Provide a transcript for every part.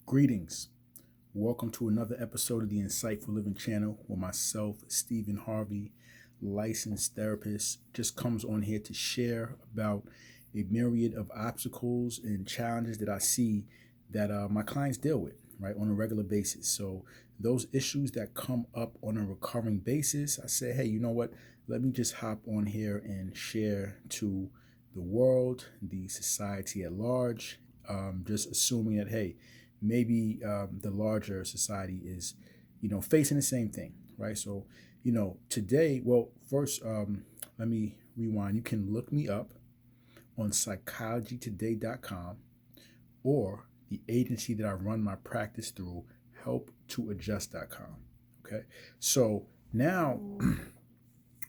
Greetings. Welcome to another episode of the Insightful Living channel where myself, Stephen Harvey, licensed therapist, just comes on here to share about a myriad of obstacles and challenges that I see that my clients deal with, right, on a regular basis. So those issues that come up on a recurring basis, I say, hey, you know what? Let me just hop on here and share to the world, the society at large, just assuming that, hey, maybe the larger society is, facing the same thing, right? So, today, well, first, let me rewind. You can look me up on psychologytoday.com or the agency that I run my practice through, helptoadjust.com. Okay. So now,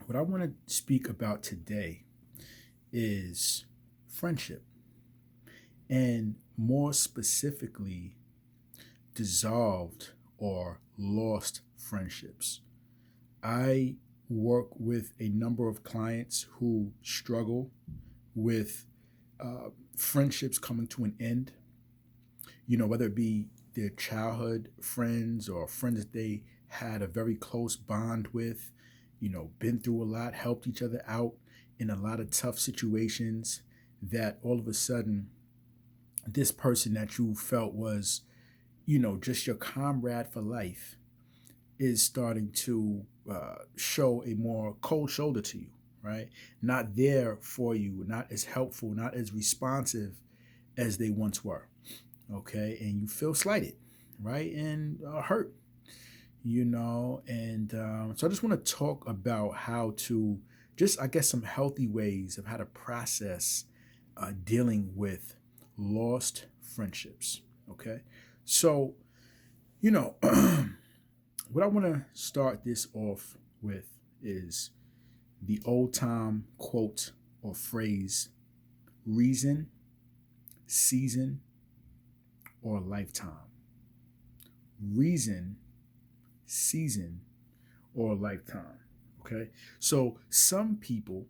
what I want to speak about today is friendship, and more specifically, dissolved or lost friendships. I work with a number of clients who struggle with friendships coming to an end, whether it be their childhood friends or friends that they had a very close bond with, been through a lot, helped each other out in a lot of tough situations, that all of a sudden, this person that you felt was, just your comrade for life is starting to show a more cold shoulder to you, right? Not there for you, not as helpful, not as responsive as they once were, okay? And you feel slighted, right? And hurt, And so I just want to talk about how to just, I guess, some healthy ways of how to process dealing with lost friendships, okay? So, you know, what I want to start this off with is the old time quote or phrase: reason, season, or lifetime. Reason, season, or lifetime. Okay. So some people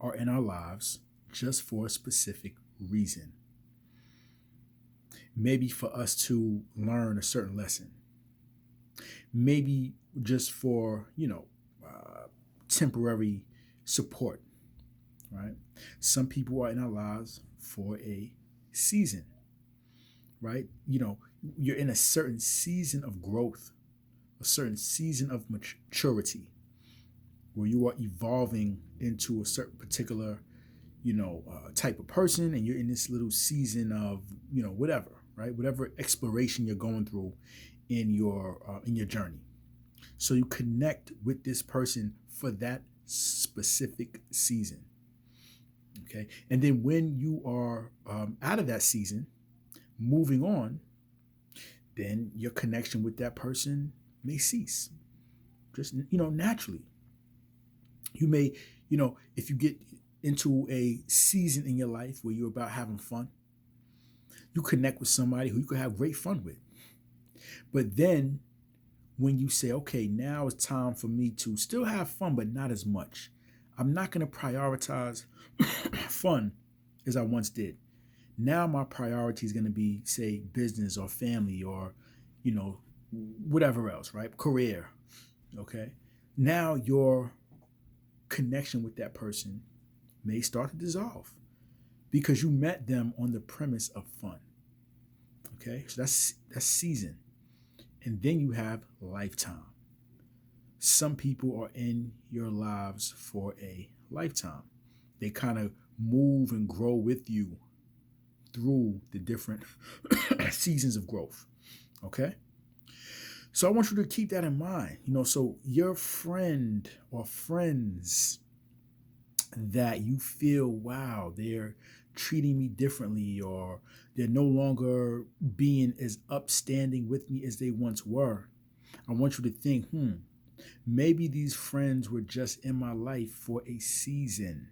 are in our lives just for a specific reason. Maybe for us to learn a certain lesson. Maybe just for, temporary support, right? Some people are in our lives for a season, right? You're in a certain season of growth, a certain season of maturity, where you are evolving into a certain particular, type of person, and you're in this little season of, whatever, right? Whatever exploration you're going through in your journey. So you connect with this person for that specific season. Okay. And then when you are out of that season, moving on, then your connection with that person may cease. Just, naturally. You may, if you get into a season in your life where you're about having fun, you connect with somebody who you can have great fun with. But then when you say, okay, now it's time for me to still have fun, but not as much. I'm not going to prioritize fun as I once did. Now my priority is going to be, say, business or family or, whatever else, right? Career. Okay. Now your connection with that person may start to dissolve because you met them on the premise of fun. Okay. So that's season. And then you have lifetime. Some people are in your lives for a lifetime. They kind of move and grow with you through the different seasons of growth. Okay? So I want you to keep that in mind. So your friend or friends that you feel, wow, they're treating me differently, or they're no longer being as upstanding with me as they once were. I want you to think, maybe these friends were just in my life for a season.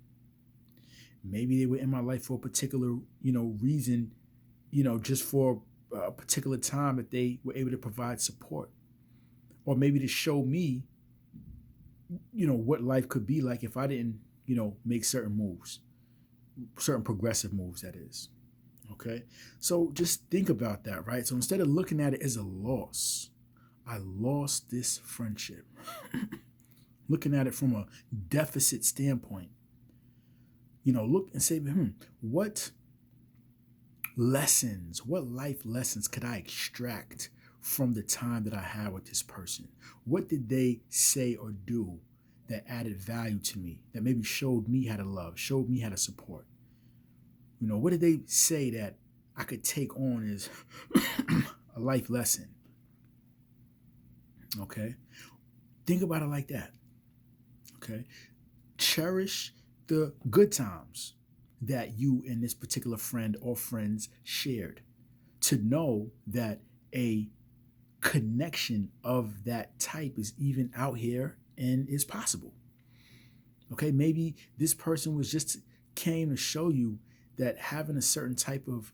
Maybe they were in my life for a particular, reason, just for a particular time that they were able to provide support. Or maybe to show me, what life could be like if I didn't, make certain moves, certain progressive moves, that is. Okay. So just think about that, right? So instead of looking at it as a loss, I lost this friendship. Looking at it from a deficit standpoint, look and say, what lessons, what life lessons could I extract from the time that I had with this person? What did they say or do that added value to me, that maybe showed me how to love, showed me how to support? What did they say that I could take on as a life lesson? Okay. Think about it like that. Okay. Cherish the good times that you and this particular friend or friends shared, to know that a connection of that type is even out here and is possible. Okay, maybe this person was just came to show you that having a certain type of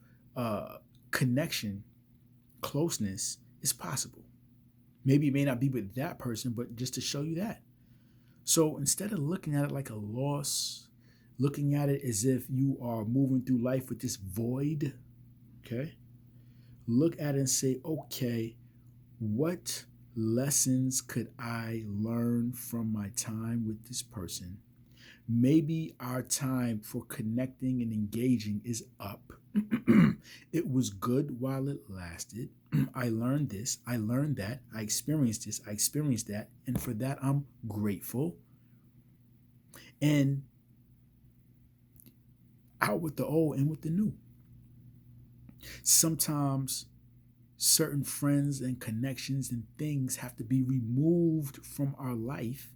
connection, closeness is possible. Maybe it may not be with that person, but just to show you that. So instead of looking at it like a loss, looking at it as if you are moving through life with this void, okay, look at it and say, okay, what lessons could I learn from my time with this person? Maybe our time for connecting and engaging is up. It was good while it lasted. I learned this, I learned that, I experienced this, I experienced that, and for that I'm grateful. And out with the old and with the new. Sometimes certain friends and connections and things have to be removed from our life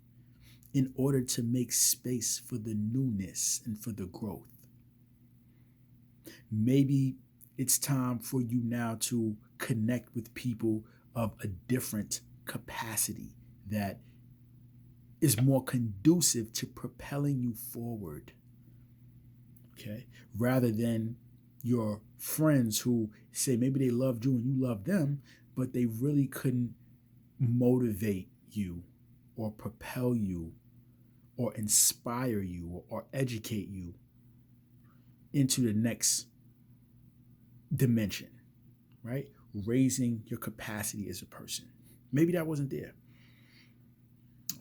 in order to make space for the newness and for the growth. Maybe it's time for you now to connect with people of a different capacity that is more conducive to propelling you forward. Okay. Rather than your friends who say maybe they loved you and you loved them, but they really couldn't motivate you or propel you or inspire you or educate you into the next dimension, right? Raising your capacity as a person. Maybe that wasn't there.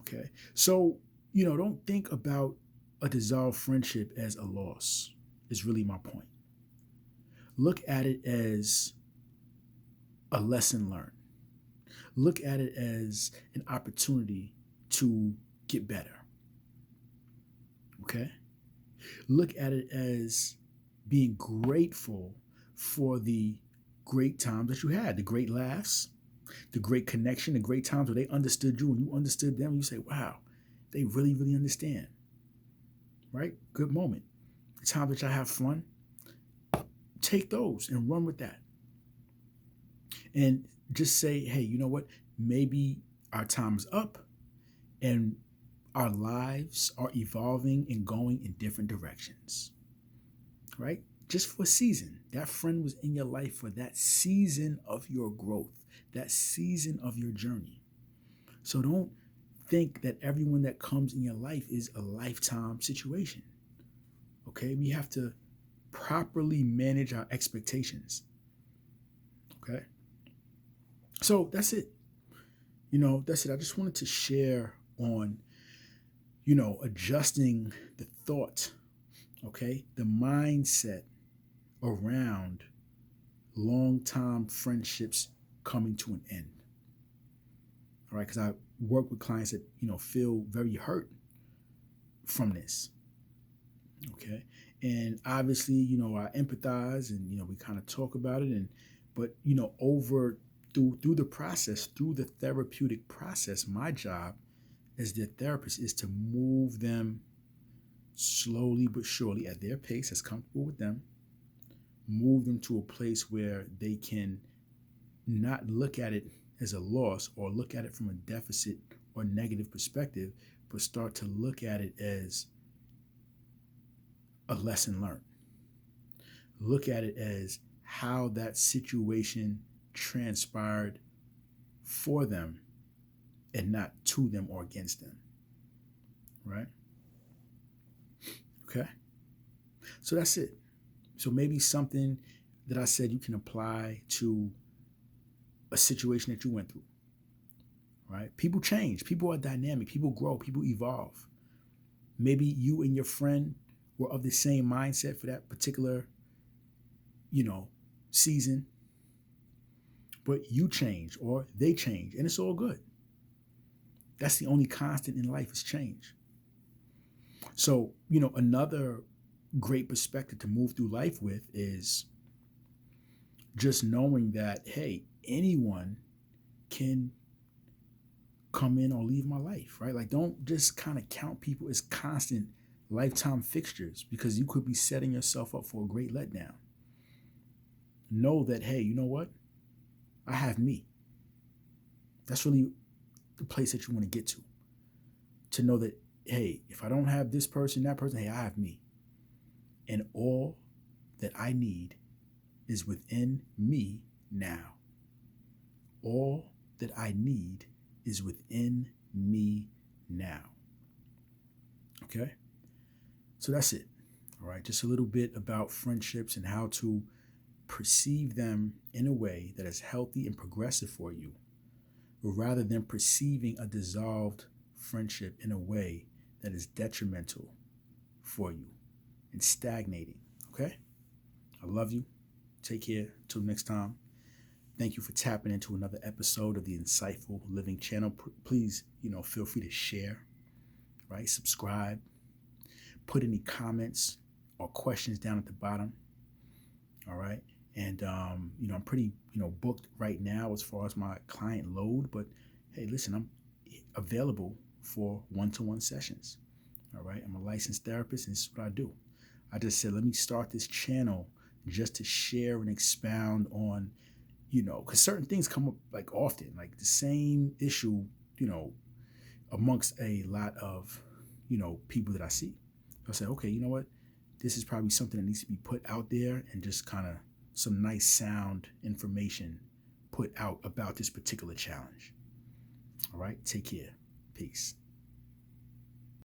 Okay. So, don't think about a dissolved friendship as a loss, is really my point. Look at it as a lesson learned. Look at it as an opportunity to get better. Okay? Look at it as being grateful for the great times that you had, the great laughs, the great connection, the great times where they understood you and you understood them. And you say, wow, they really, really understand. Right? Good moment. The time that y'all have fun, take those and run with that. And just say, hey, you know what? Maybe our time is up and our lives are evolving and going in different directions. Right? Just for a season. That friend was in your life for that season of your growth, that season of your journey. So don't think that everyone that comes in your life is a lifetime situation. Okay? We have to properly manage our expectations. Okay? So that's it. That's it. I just wanted to share on, adjusting the thought, okay, the mindset around long-time friendships coming to an end. All right, because I work with clients that, feel very hurt from this. Okay. And obviously, I empathize and, we kind of talk about it. But, over through the process, through the therapeutic process, my job as their therapist is to move them slowly but surely at their pace that's comfortable with them, move them to a place where they can not look at it as a loss or look at it from a deficit or negative perspective, but start to look at it as a lesson learned. Look at it as how that situation transpired for them and not to them or against them. Right? Okay. So that's it. So maybe something that I said you can apply to a situation that you went through, right? People change, people are dynamic, people grow, people evolve. Maybe you and your friend were of the same mindset for that particular, season, but you change or they change, and it's all good. That's the only constant in life is change. So, another great perspective to move through life with is just knowing that, hey, anyone can come in or leave my life, right? Like, don't just kind of count people as constant lifetime fixtures, because you could be setting yourself up for a great letdown. Know that, hey, you know what? I have me. That's really the place that you want to get to know that, hey, if I don't have this person, that person, hey, I have me. And all that I need is within me now. All that I need is within me now. Okay? So that's it. All right, just a little bit about friendships and how to perceive them in a way that is healthy and progressive for you, rather than perceiving a dissolved friendship in a way that is detrimental for you and stagnating. Okay? I love you. Take care. Till next time. Thank you for tapping into another episode of the Insightful Living channel. Please, feel free to share, right? Subscribe. Put any comments or questions down at the bottom. All right. And, I'm pretty, booked right now as far as my client load. But hey, listen, I'm available for one-to-one sessions. All right. I'm a licensed therapist, and this is what I do. I just said, let me start this channel just to share and expound on, because certain things come up like often, like the same issue, amongst a lot of, people that I see. I said, okay, you know what? This is probably something that needs to be put out there, and just kind of some nice sound information put out about this particular challenge. All right. Take care. Peace.